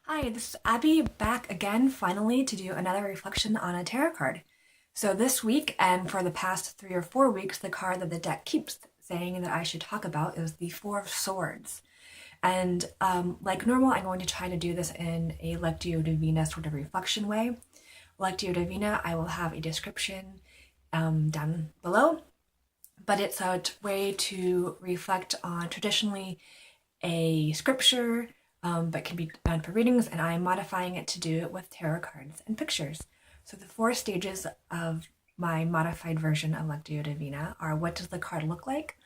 Hi, this is Abby back again finally to do another reflection on a tarot card. So this week and for the past 3 or 4 weeks, the card that the deck keeps saying that I should talk about is the Four of Swords. And like normal, I'm going to try to do this in a Lectio Divina sort of reflection way. Lectio Divina, I will have a description down below, but it's a way to reflect on traditionally a scripture, but can be done for readings, and I'm modifying it to do it with tarot cards and pictures. So the 4 stages of my modified version of Lectio Divina are: what does the card look like?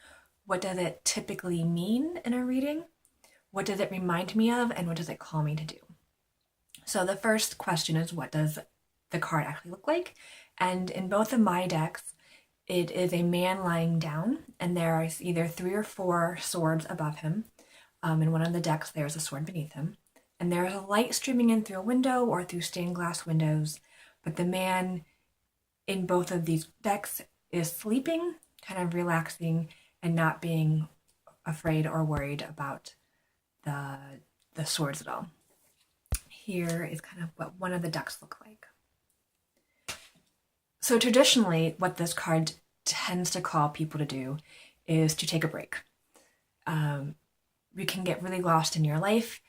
What does it typically mean in a reading? What does it remind me of? And what does it call me to do? So the first question is, what does the card actually look like? And in both of my decks, it is a man lying down, and there are either 3 or 4 swords above him. In one of the decks, there's a sword beneath him. And there's a light streaming in through a window or through stained glass windows. But the man in both of these decks is sleeping, kind of relaxing, and not being afraid or worried about the swords at all. Here is kind of what one of the decks look like. So traditionally, what this card tends to call people to do is to take a break. You can get really lost in your life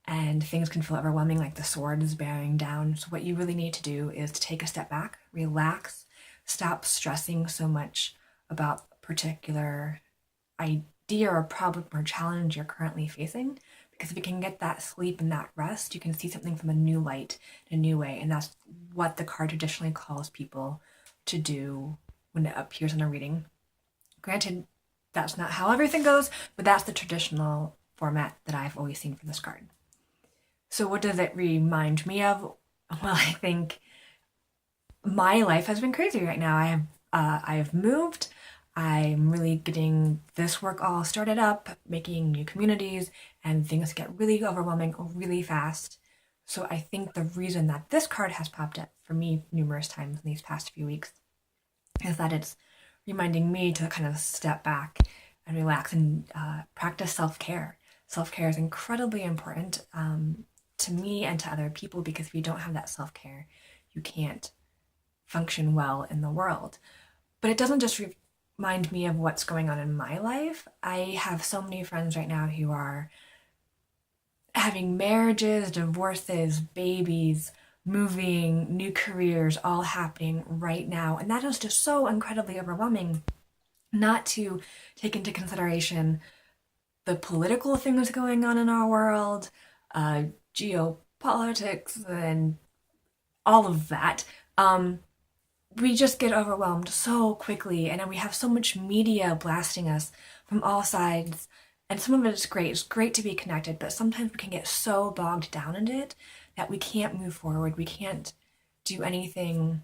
and things can feel overwhelming, like the sword is bearing down. So what you really need to do is to take a step back, relax, stop stressing so much about a particular idea or problem or challenge you're currently facing. Because if you can get that sleep and that rest, you can see something from a new light, in a new way. And that's what the card traditionally calls people to do when it appears in a reading. Granted, that's not how everything goes, but that's the traditional format that I've always seen for this card. So what does it remind me of? Well, I think my life has been crazy right now. I've moved. I'm really getting this work all started up, making new communities, and things get really overwhelming really fast. So I think the reason that this card has popped up for me numerous times in these past few weeks is that it's reminding me to kind of step back and relax and practice self-care. Self-care is incredibly important to me and to other people, because if you don't have that self-care, you can't function well in the world. But it doesn't just remind me of what's going on in my life. I have so many friends right now who are having marriages, divorces, babies, moving, new careers, all happening right now. And that is just so incredibly overwhelming, not to take into consideration the political things going on in our world, geopolitics, and all of that. We just get overwhelmed so quickly, and then we have so much media blasting us from all sides. And some of it is great. It's great to be connected, but sometimes we can get so bogged down in it that we can't move forward. We can't do anything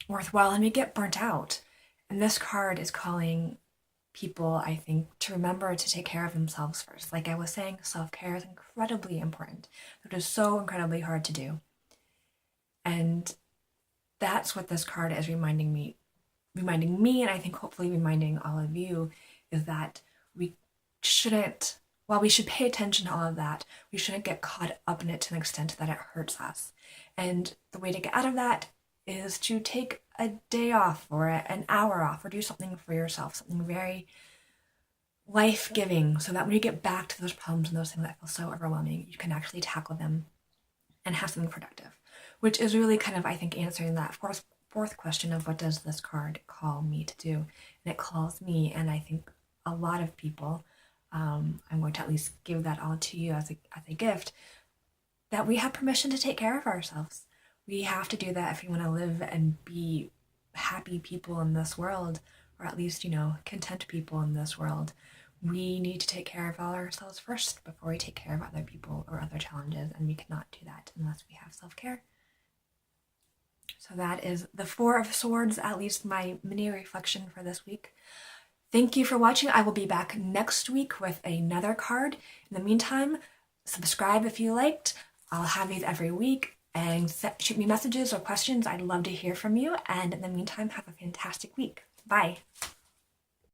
worthwhile, and we get burnt out. And this card is calling people, I think, to remember to take care of themselves first. Like I was saying, self-care is incredibly important. It is so incredibly hard to do. And that's what this card is reminding me, and I think hopefully reminding all of you, is that we shouldn't, while we should pay attention to all of that, we shouldn't get caught up in it to an extent that it hurts us. And the way to get out of that is to take a day off or an hour off, or do something for yourself, something very life-giving, so that when you get back to those problems and those things that feel so overwhelming, you can actually tackle them and have something productive, which is really kind of, I think, answering that fourth question of what does this card call me to do? And it calls me, and I think a lot of people, I'm going to at least give that all to you as a gift, that we have permission to take care of ourselves. We have to do that if we want to live and be happy people in this world, or at least, content people in this world. We need to take care of ourselves first before we take care of other people or other challenges, and we cannot do that unless we have self-care. So that is the Four of Swords, at least my mini reflection for this week. Thank you for watching. I will be back next week with another card. In the meantime, subscribe if you liked. I'll have these every week, and shoot me messages or questions. I'd love to hear from you. And in the meantime, have a fantastic week. Bye.